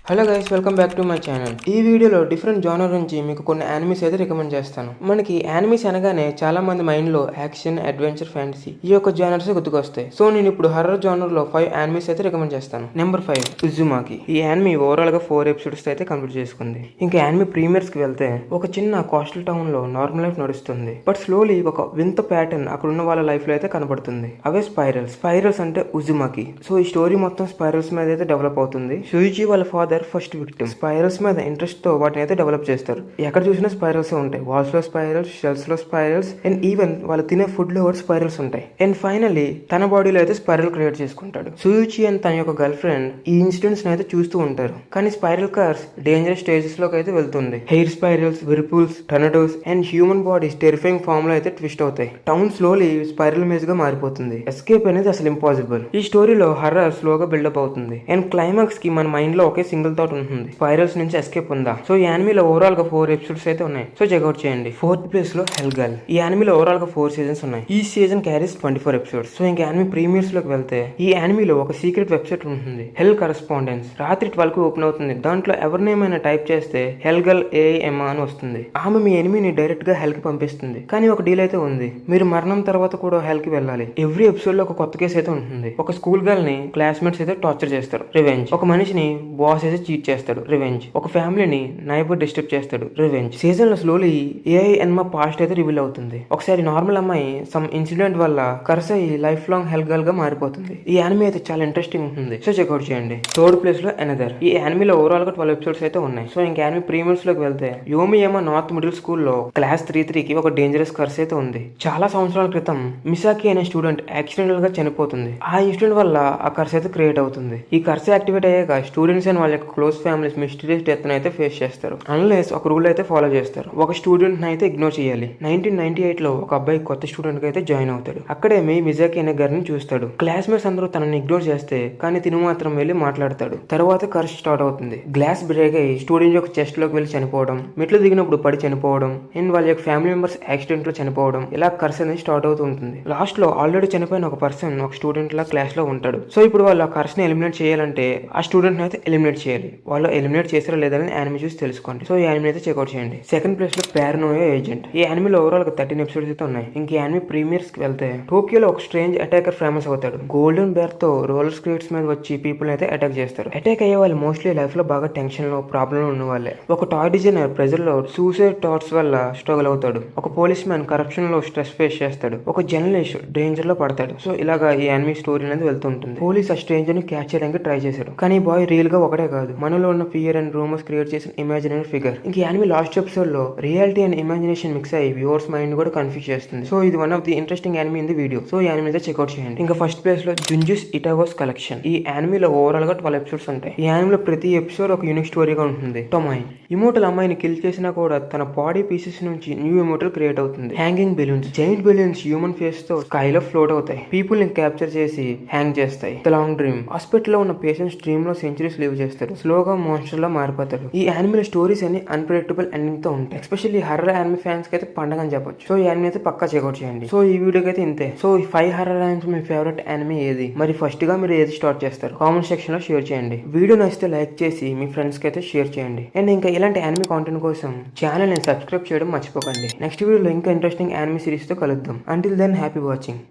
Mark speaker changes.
Speaker 1: Hello guys, welcome back to my channel. ఈ వీడియోలో different genre నుంచి మీకు కొన్ని యానిమీస్ అయితే రికమెండ్ చేస్తాను. మనకి యానిమీస్ అనగానే చాలా మంది మైండ్ లో యాక్షన్, అడ్వెంచర్, ఫ్యాంటసీ ఈ యొక్క జానర్స్ గుర్తుకొస్తాయి. సో నేను ఇప్పుడు హర్రర్ జానర్ లో 5 యానిమీస్ అయితే రికమెండ్ చేస్తాను. నెంబర్ 5 ఉజుమాకి. ఈ యానిమీ ఓవరాల్ గా 4 ఎపిసోడ్స్ అయితే కంప్లీట్ చేసుకుంది. ఇంకా యానిమీ ప్రీమియర్స్ కి వెళ్తే ఒక చిన్న కోస్టల్ టౌన్ లో నార్మల్ లైఫ్ నడుస్తుంది. బట్ స్లోలీ ఒక వింత ప్యాటర్న్ అక్కడ ఉన్న వాళ్ళ లైఫ్ లో అయితే కనబడుతుంది. అవే స్పైరల్స్ అంటే ఉజుమాకి. సో ఈ స్టోరీ మొత్తం స్పైరల్స్ మీద అయితే డెవలప్ అవుతుంది. షుయిచి వాళ్ళ ఫాదర్ ఫస్ట్ విక్టిమ్. స్పైరల్స్ మీద ఇంట్రెస్ట్ తో వాటిని అయితే డెవలప్ చేస్తారు. ఎక్కడ చూసినా స్పైరల్స్ ఉంటాయి. వాల్స్ లో స్పైరల్స్, షెల్స్ లో స్పైరల్స్, అండ్ ఈవెన్ వాళ్ళు తినే ఫుడ్ లో కూడా స్పైరల్స్ ఉంటాయి. అండ్ ఫైనల్లీ తన బాడీలో అయితే స్పైరల్ క్రియేట్ చేసుకుంటాడు. సుయిచి అండ్ తన యొక్క గర్ల్ ఫ్రెండ్ ఈ ఇన్సిడెంట్స్ అయితే చూస్తూ ఉంటారు. కానీ స్పైరల్ కార్స్ డేంజరస్ స్టేజెస్ లోకి అయితే వెళ్తుంది. Hair spirals, whirlpools, tornadoes and human bodies terrifying form లో అయితే ట్విస్ట్ అవుతాయి. టౌన్ స్లోలీ స్పైరల్ మేజ్ గా మారిపోతుంది. ఎస్కేప్ అనేది అసలు ఇంపాసిబుల్. ఈ స్టోరీలో హర్రర్ స్లోగా బిల్డప్ అవుతుంది. అండ్ క్లైమాక్స్ కి మన మైండ్ లో ఒకే సింగిల్ థాట్ ఉంటుంది, స్పైరల్స్ నుంచి ఎస్కేప్ ఉందా. సో ఈ యానిమీలో ఓవరాల్ గా 4 ఎపిసోడ్స్ అయితే ఉన్నాయి. సో చెక్అౌట్ చేయండి. 4th ప్లేస్ లో హెల్ గర్ల్. ఈ యానిమీలో ఓవరాల్ గా 4 సీజన్స్ ఉన్నాయి. ఈ సీజన్ క్యారీస్ 24 ఎపిసోడ్స్. సో ఇంకా యానిమీ ప్రీమియర్స్ లోకి వెళ్తే ఈ యానిమీలో ఒక సీక్రెట్ వెబ్సైట్ ఉంటుంది, హెల్ కరెస్పాండెన్స్. రాత్రి 12 కు ఓపెన్ అవుతుంది. దాంట్లో ఎవరినేమైనా టైప్ చేస్తే హెల్ గర్ల్ ఏఎంఆ అని వస్తుంది. ఆమె మీ ఎనిమీని డైరెక్ట్ గా హెల్ కి పంపిస్తుంది. కానీ ఒక డీల్ అయితే ఉంది, మీరు మరణం తర్వాత కూడా హెల్ కి వెళ్ళాలి. ఎవ్రీ ఎపిసోడ్ లో ఒక కొత్త కేసు అయితే ఉంటుంది. ఒక స్కూల్ గర్ల్ ని క్లాస్మేట్స్ అయితే టార్చర్ చేస్తారు, రివెంజ్. ఒక మనిషిని బాస్ అయితే చీట్ చేస్తాడు, రివెంజ్. ఒక ఫ్యామిలీని నైబర్ డిస్టర్బ్ చేస్తాడు, రివెంజ్. సీజన్ లో స్లోలీ ఏఐ ఎన్మా పాస్ట్ అయితే రివీల్ అవుతుంది. ఒకసారి నార్మల్ అమ్మాయి సమ్ ఇన్సిడెంట్ వల్ల కర్స్ అయ్యి లైఫ్ లాంగ్ హెల్ గర్ల్ గా మారిపోతుంది. ఈ యానిమీ అయితే చాలా ఇంట్రెస్టింగ్ ఉంటుంది. సో చెక్అౌట్ చేయండి. 3rd ప్లేస్ లో అనదర్. ఈ యానిమీలో ఓవరాల్ గా 12 ఎపిసోడ్స్ అయితే ఉన్నాయి. సో ఇంకా యానిమీ ప్రీమియర్స్ లోకి వెళ్తే యోమియామా నార్త్ మిడిల్ స్కూల్ లో క్లాస్ 3-3 కి ఒక డేంజరస్ కర్స్ అయితే ఉంది. చాలా సంవత్సరాల క్రితం మిసాకి అనే స్టూడెంట్ యాక్సిడెంటల్ గా చనిపోతుంది. ఆ ఇన్సిడెంట్ వల్ల ఆ కర్స్ అయితే క్రియేట్ అవుతుంది. ఈ కర్స్ యాక్టివేట్ అయ్యాక స్టూడెంట్స్ అండ్ వాళ్ళ యొక్క క్లోజ్ ఫ్యామిలీస్ మిస్టీరియస్ డెత్ అయితే ఫేస్ చేస్తారు. అన్లెస్ ఒక రూల్ అయితే ఫాలో చేస్తారు. ఒక స్టూడెంట్ అయితే ఇగ్నోర్ చేయాలి. 1998 లో ఒక అబ్బాయి కొత్త స్టూడెంట్ కి అయితే జాయిన్ అవుతాడు. అక్కడే మిజాకి అనే గారిని చూస్తాడు. క్లాస్మేట్స్ అందరూ తనని ఇగ్నోర్ చేస్తే కానీ తిను మాత్రం వెళ్ళి మాట్లాడతాడు. తర్వాత కర్స్ స్టార్ట్ అవుతుంది. గ్లాస్ బ్రేక్ అయ్యి స్టూడెంట్ యొక్క చెస్ట్ లోకి వెళ్ళి చనిపోవడం, మెట్లు దిగినప్పుడు పడి చనిపోవడం, అండ్ వాళ్ళ యొక్క ఫ్యామిలీ మెంబర్స్ యాక్సిడెంట్ లో చనిపోవడం, ఇలా కర్స్ అనేది స్టార్ట్ అవుతూ ఉంటుంది. లాస్ట్ లో ఆల్రెడీ చనిపోయిన ఒక పర్సన్ ఒక స్టూడెంట్ లా క్లాస్ లో ఉంటాడు. సో ఇప్పుడు వాళ్ళు ఆ కర్స్ ని ఎలిమినేట్ చేయాలంటే ఆ స్టూడెంట్ అయితే ఎలిమినేట్ చేయాలి. వాళ్ళు ఎలిమినేట్ చేసారా లేదని యానిమీ చూసి తెలుసుకోండి. సో ఈ యానిమీ అయితే చెక్అౌట్ చేయండి. 2nd ప్లేస్ లో పారనోయా ఏజెంట్. ఈ యానిమీలో ఓవరాల్ గా 13 ఎపిసోడ్స్ అయితే ఉన్నాయి. ఇంక యానిమీ ప్రీమియర్స్ కి వెళ్తే టోక్యోలో ఒక స్ట్రేంజ్ అటాకర్ ఫేమస్ అవుతాడు. గోల్డెన్ బేర్ తో రోలర్ స్కేట్స్ మీద వచ్చి పీపుల్ అయితే అటాక్ చేస్తారు. అటాక్ అయ్యే వాళ్ళు మోస్ట్లీ లైఫ్ లో బాగా టెన్షన్ లో ప్రాబ్లం ఉన్న వాళ్ళే. ఒక టాయ్ డిజైనర్ ప్రెజర్ లో సూసైడ్ థాట్స్ వల్ల స్ట్రగుల్ అవుతాడు. ఒక పోలీస్ మ్యాన్ కరప్షన్ లో స్ట్రెస్ ఫేస్ చేస్తాడు. ఒక జర్నలిస్ట్ డేంజర్ లో పడతాడు. సో ఇలాగా ఈ యానిమీ స్టోరీ అనేది వెళ్తుంటుంది. పోలీస్ ఆ స్ట్రేంజర్ ని క్యాచ్ చేయడానికి ట్రై చేశాడు. కానీ బాయ్ రియల్ గా ఒకటే కాదు, మనలో ఉన్న ఫియర్ అండ్ రూమర్స్ క్రియేట్ చేసిన ఇమాజినరీ ఫిగర్. ఇంక యానిమీ లాస్ట్ ఎపిసోడ్ లో రియాలిటీ అండ్ ఇమాజినేషన్ మిక్స్ అయ్యి వ్యూవర్స్ మైండ్ కూడా కన్ఫ్యూజ్ చేస్తుంది. సో ఇది one of the interesting anime in the video. So ఈ యానిమీ అయితే చెక్అౌట్ చేయండి. ఇంకా 1st ప్లేస్ లో జుంజుస్ ఇటాగోస్ కలెక్షన్. ఈ యానిమీలో ఓవరాల్ గా 12 ఎపిసోడ్స్ ఉంటాయి. ఈ యానిమీలో ప్రతి ఎపిసోడ్ ఒక యూనిక్ స్టోరీగా ఉంటుంది. టొమాయ్ ఇమోటల్ అమ్మాయిని కిల్ చేసినా కూడా తన బాడీ పీసెస్ నుంచి న్యూ ఇమోటల్ క్రియేట్ అవుతుంది. Hanging balloons, giant balloons human face తో స్కైలో ఫ్లోట్ అవుతాయి. పీపుల్ ని క్యాప్చర్ చేసి హ్యాంగ్ చేస్తాయి. The long dream. హాస్పిటల్ లో ఉన్న పేషెంట్స్ డ్రీమ్ లో సెంచరీస్ లివ్ చేస్తారు. స్లోగా మాన్స్టర్ లా మారిపోతారు. ఈ యానిమీలో స్టోరీస్ అన్ని అన్ప్రెడిక్టబుల్ ఎండింగ్ తో ఉంటాయి. ఎస్పెషల్లీ హర్రర్ యానిమీ ఫ్యాన్స్ కి అయితే పండగ అని చెప్పొచ్చు. సో ఈ యానిమీ అయితే పక్కా చెక్అౌట్ చేయండి. సో ఈ వీడియోకి అయితే ఇంతే. సో ఈ 5 హర్రర్ యానిమీస్ మీ ఫేవరెట్ యానిమీ ఏది? మరి ఫస్ట్ గా మీరు ఏది స్టార్ట్ చేస్తారు? కామెంట్ సెక్షన్ లో షేర్ చేయండి. వీడియో నచ్చితే లైక్ చేసి మీ ఫ్రెండ్స్ కి అయితే షేర్ చేయండి. అండ్ ఇంకా ఇలాంటి యానిమీ కాంటెంట్ కోసం ఛానల్ ని సబ్స్క్రైబ్ చేయడం మర్చిపోకండి. నెక్స్ట్ వీడియోలో ఇంకా ఇంట్రెస్టింగ్ యానిమీ సిరీస్ తో కలుద్దాం. Until then happy watching.